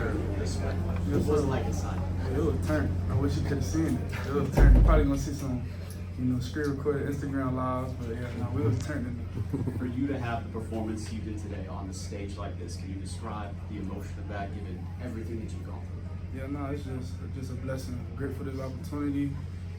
after this one? It What was it like inside? It was a turn. I wish you could have seen it. It was a turn. You're probably gonna see some, screen recorded Instagram lives, but yeah, no, we was turning. For you to have the performance you did today on the stage like this, can you describe the emotion of that, given everything that you've gone through? Yeah, no, it's just a blessing. Grateful for this opportunity.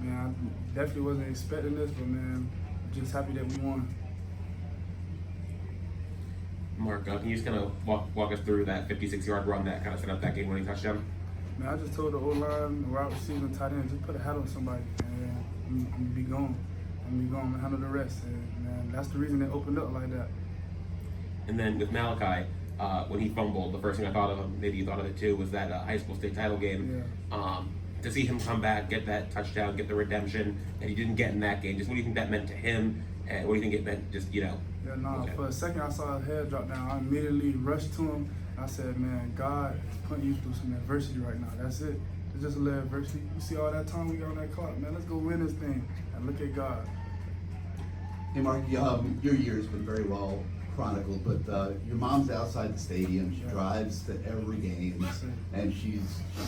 Man, I definitely wasn't expecting this, but man, just happy that we won. Mark, can you just kind of walk us through that 56-yard run that kind of set up that game-winning touchdown? Man, I just told the O-line, the wide receiver, and tight end, just put a hat on somebody, and I'm gonna be gone. I'm gonna be gone and handle the rest. And man, that's the reason it opened up like that. And then with Malachi, when he fumbled, the first thing I thought of, maybe you thought of it too, was that high school state title game. Yeah. To see him come back, get that touchdown, get the redemption, and he didn't get in that game. Just what do you think that meant to him? And what do you think it meant, Yeah, no, okay. For a second I saw his head drop down. I immediately rushed to him. I said, man, God is putting you through some adversity right now. That's it. It's just a little adversity. You see all that time we got on that clock, man, let's go win this thing. And look at God. Hey Mark, your year's been very well chronicled, but your mom's outside the stadium. She drives to every game, and she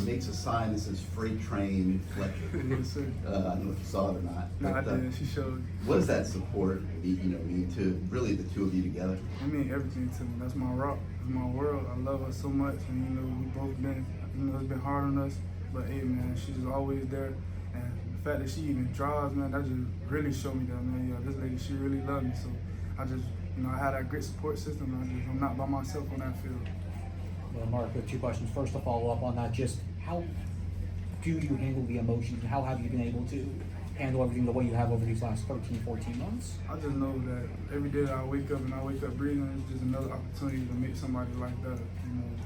makes a sign that says "Freight Train Fletcher." Yes, sir. I don't know if you saw it or not. No, I but, did. She showed. What does that support mean to really the two of you together? I mean everything to me. That's my rock. That's my world. I love her so much, and we both been. It's been hard on us, but hey, man, she's always there. And the fact that she even drives, man, that just really showed me that, man. Yeah, this lady, she really loved me. So I just, I had that great support system. I'm not by myself on that field. Well, Mark, with two questions. First, to follow up on that, just how do you handle the emotions, and how have you been able to handle everything the way you have over these last 13, 14 months? I just know that every day that I wake up breathing, it's just another opportunity to make somebody's life better.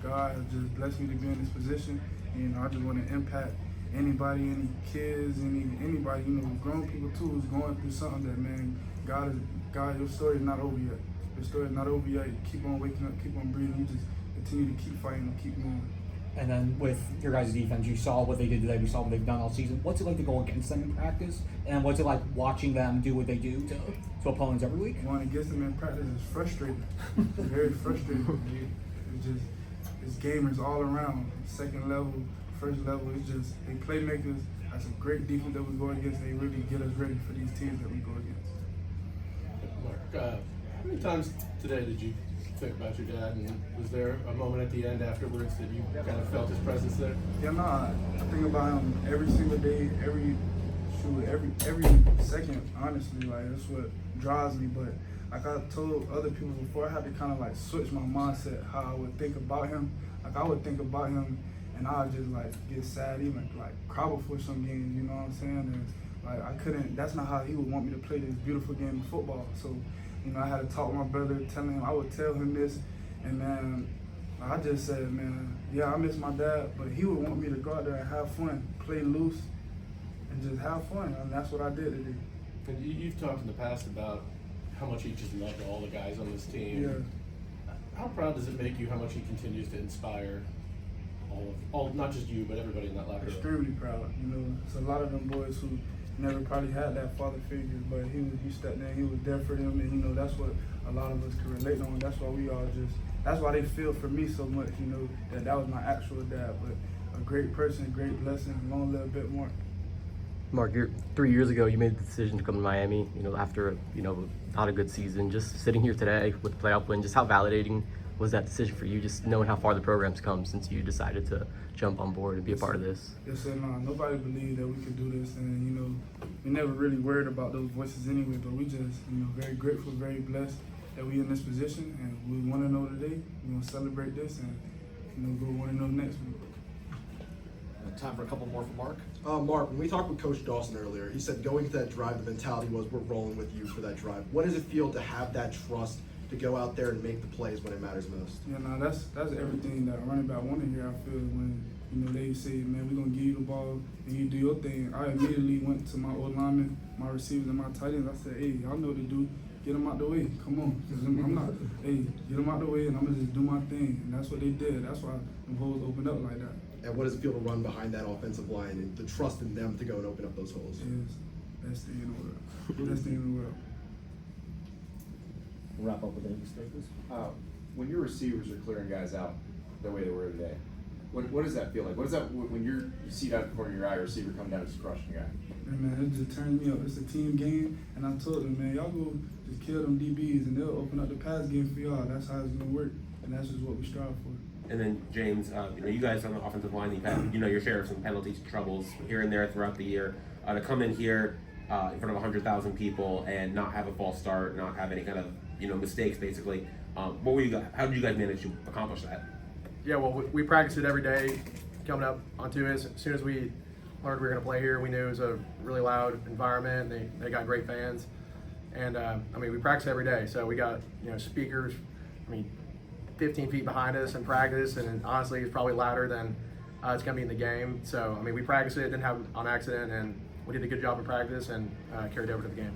God has just blessed me to be in this position. And, I just want to impact anybody, any kids, anybody, grown people too, who's going through something that, man, God, your story is not over yet. Your story is not over yet. You keep on waking up, keep on breathing. You just continue to keep fighting and keep moving. And then with your guys' defense, you saw what they did today, we saw what they've done all season. What's it like to go against them in practice? And what's it like watching them do what they do to opponents every week? Going against them in practice is frustrating. Very frustrating. It's gamers all around. Second level, first level, it's just, they playmakers. That's a great defense that we go against. They really get us ready for these teams that we go against. Mark, how many times today did you think about your dad, and was there a moment at the end afterwards that you kind of felt his presence there? Yeah, no, I think about him every single day, every second, honestly. Like, that's what drives me. But like I told other people before, I had to kind of like switch my mindset, how I would think about him. Like, I would think about him and I would just like get sad, even like cry before some games, you know what I'm saying? And like, I couldn't, that's not how he would want me to play this beautiful game of football. So, I had to talk to my brother, telling him, I would tell him this, and man, I just said, man, yeah, I miss my dad, but he would want me to go out there and have fun, play loose, and just have fun, and that's what I did today. And you've talked in the past about how much he just loved all the guys on this team. Yeah. How proud does it make you how much he continues to inspire all not just you, but everybody in that locker room? Extremely proud. It's a lot of them boys who never probably had that father figure, but he stepped in, he was there for them, and that's what a lot of us can relate on. That's why that's why they feel for me so much, that was my actual dad. But a great person, great blessing, long live bit more. Mark, 3 years ago you made the decision to come to Miami, after not a good season. Just sitting here today with the playoff win, just how validating was that decision for you, just knowing how far the program's come since you decided to jump on board and be a part of this? Yes, sir. No, nobody believed that we could do this, and we never really worried about those voices anyway. But we just, very grateful, very blessed that we in this position, and we want to know today. We're gonna celebrate this, and go want to know next week. Time for a couple more for Mark. Mark, when we talked with Coach Dawson earlier, he said going into that drive, the mentality was we're rolling with you for that drive. What does it feel to have that trust to go out there and make the plays when it matters most? Yeah, no, that's everything that a running back want to hear. I feel when they say, man, we're gonna give you the ball and you do your thing. I immediately went to my old linemen, my receivers, and my tight ends. I said, hey, y'all know what to do. Get them out the way. Come on, 'cause I'm not. Hey, get them out the way, and I'm gonna just do my thing. And that's what they did. That's why the holes opened up like that. And what does it feel to run behind that offensive line and the trust in them to go and open up those holes? Yes, best thing in the world. Best thing in the world. We'll wrap up with any statements. When your receivers are clearing guys out the way they were today, What does that feel like? What is that when you see that in front of your eye, receiver come down and just crushing the guy? And man, it just turns me up. It's a team game, and I told them, man, y'all go just kill them DBs, and they'll open up the pass game for y'all. That's how it's gonna work, and that's just what we strive for. And then James, you guys on the offensive line, you've had your share of some penalties and troubles here and there throughout the year. To come in here in front of 100,000 people and not have a false start, not have any kind of mistakes, basically. What were you guys? How did you guys manage to accomplish that? Yeah, well, we practiced it every day coming up onto it. As soon as we learned we were going to play here, we knew it was a really loud environment. They got great fans. And, we practice every day. So we got, speakers, 15 feet behind us in practice. And honestly, it's probably louder than it's going to be in the game. So, we practiced it, didn't have it on accident, and we did a good job in practice and carried it over to the game.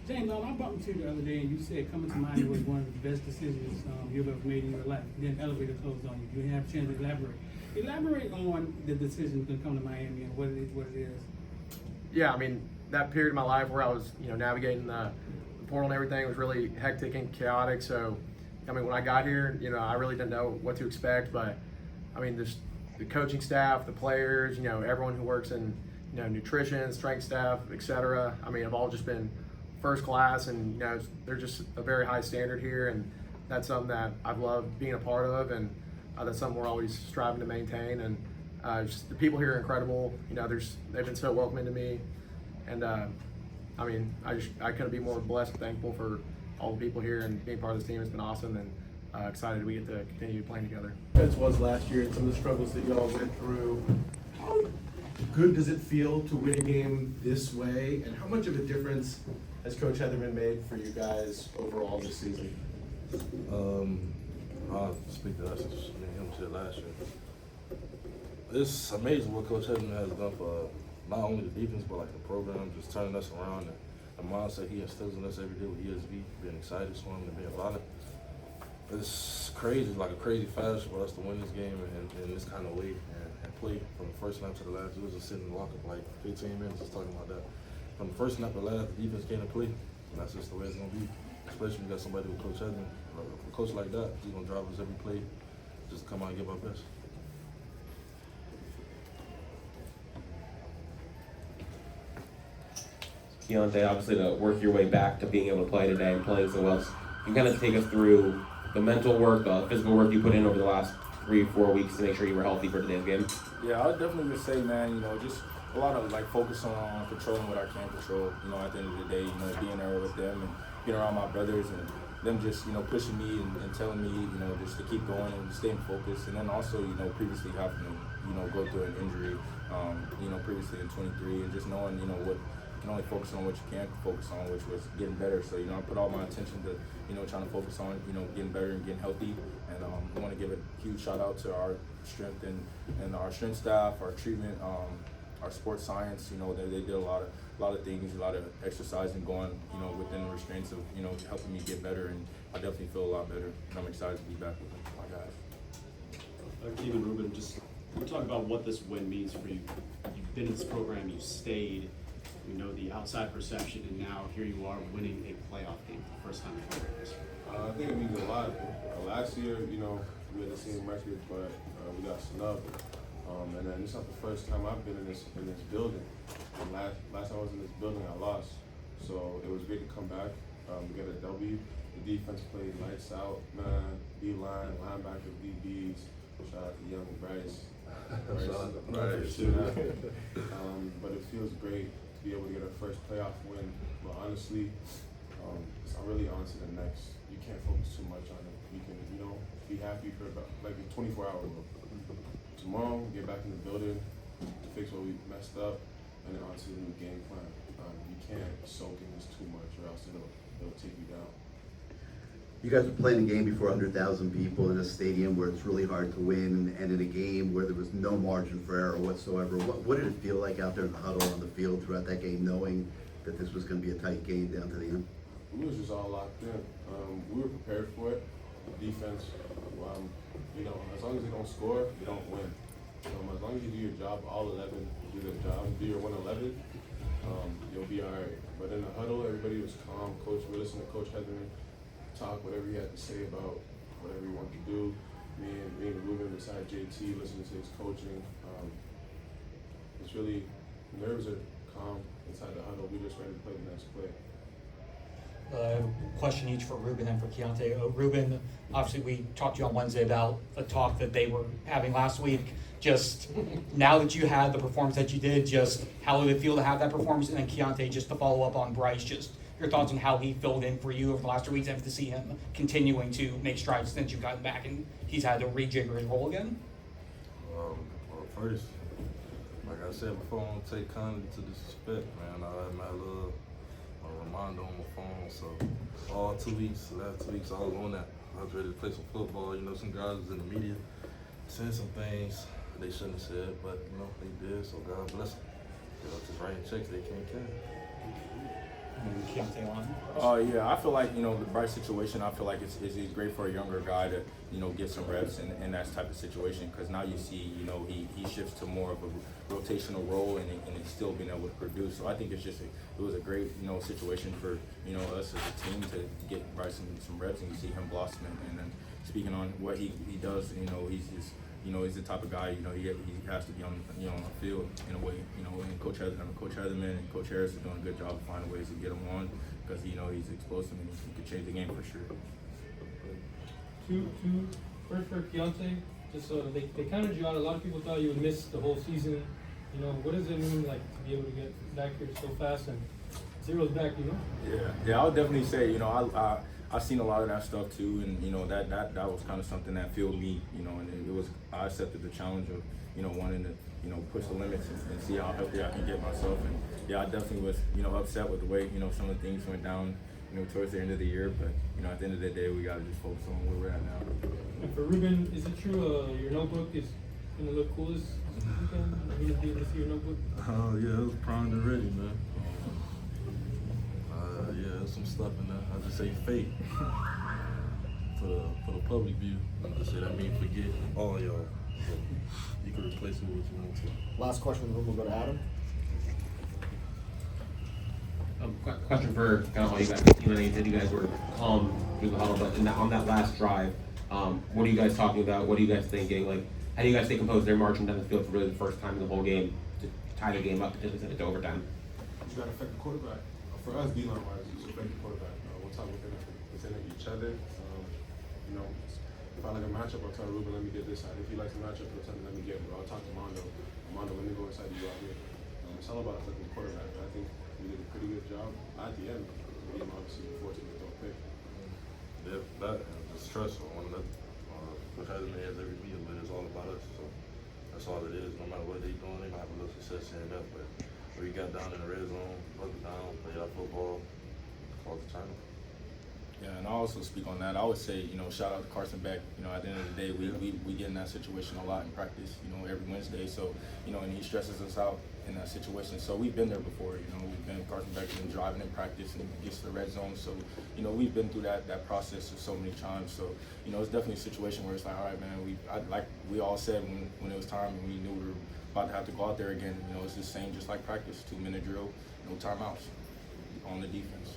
James, I bumped into you the other day, and you said coming to Miami was one of the best decisions you've ever made in your life. Then elevator closed on you. You didn't have a chance to elaborate. Elaborate on the decision to come to Miami and what it is. Yeah, that period of my life where I was, navigating the portal and everything was really hectic and chaotic. So, when I got here, I really didn't know what to expect. But, just the coaching staff, the players, everyone who works in, nutrition, strength staff, etc. Have all just been first class, and they're just a very high standard here, and that's something that I've loved being a part of, and that's something we're always striving to maintain. And just the people here are incredible. They've been so welcoming to me, and I couldn't be more blessed and thankful for all the people here, and being part of this team has been awesome, and excited we get to continue playing together. As was last year and some of the struggles that y'all went through. How good does it feel to win a game this way, and how much of a difference has Coach Heatherman made for you guys overall this season? I'll speak to us as me and him said last year. It's amazing what Coach Heatherman has done for not only the defense, but like the program, just turning us around, and the mindset he instills in us every day with ESV, being excited for him and being violent. It's crazy, like a crazy fashion for us to win this game in this kind of way and play from the first snap to the last. We was just sitting in the locker for like 15 minutes just talking about that. From the first snap to the last, the defense came to play, and that's just the way it's going to be. Especially when you got somebody with Coach Heatherman, a coach like that, he's going to drive us every play, just come out and give our best. Keionte, obviously to work your way back to being able to play today and playing so well, you kind of take us through the mental work, the physical work you put in over the last 3-4 weeks to make sure you were healthy for today's game. Yeah, I would definitely say, man, just a lot of focus on controlling what I can control. At the end of the day, being there with them and being around my brothers and them just pushing me and telling me just to keep going and staying focused. And then also previously having to go through an injury, previously in 23, and just knowing what you can only focus on what you can focus on, which was getting better. So I put all my attention to trying to focus on getting better and getting healthy. And I want to give a huge shout out to our strength and our strength staff, our treatment, our sports science. They did a lot of things, a lot of exercising going within the restraints of helping me get better, and I definitely feel a lot better, and I'm excited to be back with my guys. Akheem and Rueben, just we talk about what this win means for you. You've been in this program, you stayed. We know the outside perception, and now here you are winning a playoff game for the first time in program history. I think it means a lot. Last year, we had the same record, but we got snubbed. And then it's not the first time I've been in this building. And last time I was in this building, I lost. So it was great to come back. We got a W. The defense played lights out, man. D-line, linebackers, DBs. Shout out to young Bryce. But it feels great to be able to get our first playoff win. But honestly, I'm really on to the next. You can't focus too much on it. You can, be happy for about like 24 hours. Tomorrow, get back in the building, fix what we messed up, and then on to the new game plan. You can't soak in this too much, or else it'll take you down. You guys were playing a game before 100,000 people in a stadium where it's really hard to win, and in a game where there was no margin for error whatsoever. What did it feel like out there in the huddle on the field throughout that game, knowing that this was going to be a tight game down to the end? We was just all locked in. We were prepared for it. The defense, as long as they don't score, they don't win. As long as you do your job, all 11 do their job, do your 111, you'll be all right. But in the huddle, everybody was calm. We listened to Coach Heatherman talk whatever he had to say about whatever he wanted to do. me and Rueben beside JT, listening to his coaching. It's really, nerves are calm inside the huddle. We just ready to play the next play. I have a question each for Rueben and for Keionte. Rueben, obviously we talked to you on Wednesday about a talk that they were having last week. Just now that you had the performance that you did, just how did it feel to have that performance? And then Keionte, just to follow up on Bryce, just your thoughts on how he filled in for you over the last 2 weeks and to see him continuing to make strides since you've gotten back and he's had to rejigger his role again? Well, first, like I said before, I don't take kindly to disrespect, man. I had my little reminder on my phone, so all 2 weeks, last 2 weeks, I was on that. I was ready to play some football. You know, some guys was in the media saying some things they shouldn't have said, but, you know, they did, so God bless them. You know, just writing checks they can't carry. Yeah, I feel like, you know, the Bryce situation, I feel like it's great for a younger guy to, you know, get some reps in that type of situation, because now you see, you know, he shifts to more of a rotational role and he's still being able to produce. So I think it was a great, you know, situation for, you know, us as a team to get Bryce some reps and you see him blossoming. And then speaking on what he does, you know, he's the type of guy, you know, he has to be on, you know, on the field in a way, you know, and Coach Heatherman and Coach Harris is doing a good job of finding ways to get him on because, you know, he's explosive and he could change the game for sure. First for Keionte, just so they counted you out. A lot of people thought you would miss the whole season. You know, what does it mean, like, to be able to get back here so fast and zero's back, you know? Yeah, I would definitely say, you know, I've seen a lot of that stuff too, and you know that was kind of something that fueled me, you know, and I accepted the challenge of, you know, wanting to, you know, push the limits and see how healthy I can get myself. And yeah, I definitely was, you know, upset with the way, you know, some of the things went down, you know, towards the end of the year. But you know, at the end of the day, we got to just focus on where we're at now. And for Rueben, is it true your notebook is gonna look cool this weekend? Are you gonna be able to see your notebook? Oh yeah, it was primed and ready, man. Yeah, there's some stuff in there. I just say fake for the public view. I just say that means forget all y'all. So you can replace it with what you want to. Last question in the room will go to Adam. Question for kind of all you guys. You know, you said you guys were calm through the huddle, but on that last drive, what are you guys talking about? What are you guys thinking? Like, how do you guys stay composed? They're marching down the field for really the first time in the whole game to tie the game up, potentially send it to overtime. You got to affect the quarterback. For us, D-line wise, you affect the quarterback. We'll talk within each other. You know, if I like a matchup, I'll tell Rueben, let me get this side. If he likes a matchup, he'll tell me, let me get it. I'll talk to Mondo, let me go inside you out here. It's all about affecting the quarterback. I think we did a pretty good job at the end. We obviously forced him to throw a pick. Yeah, that and the stress on that. Coach Heatherman has every meeting, but it's all about us. So that's all it is. No matter what they're doing, they're gonna have a little success here and there. But we got down in the red zone, buckled down, played our football, called the time. Yeah, and I also speak on that. I would say, you know, shout out to Carson Beck. You know, at the end of the day, we get in that situation a lot in practice, you know, every Wednesday. So, you know, and he stresses us out in that situation. So we've been there before, you know, Carson Beck's been driving in practice and gets to the red zone. So, you know, we've been through that process so many times. So, you know, it's definitely a situation where it's like, all right, man, like we all said when it was time and we knew we were about to have to go out there again, you know, it's the same just like practice, 2-minute drill, no timeouts on the defense.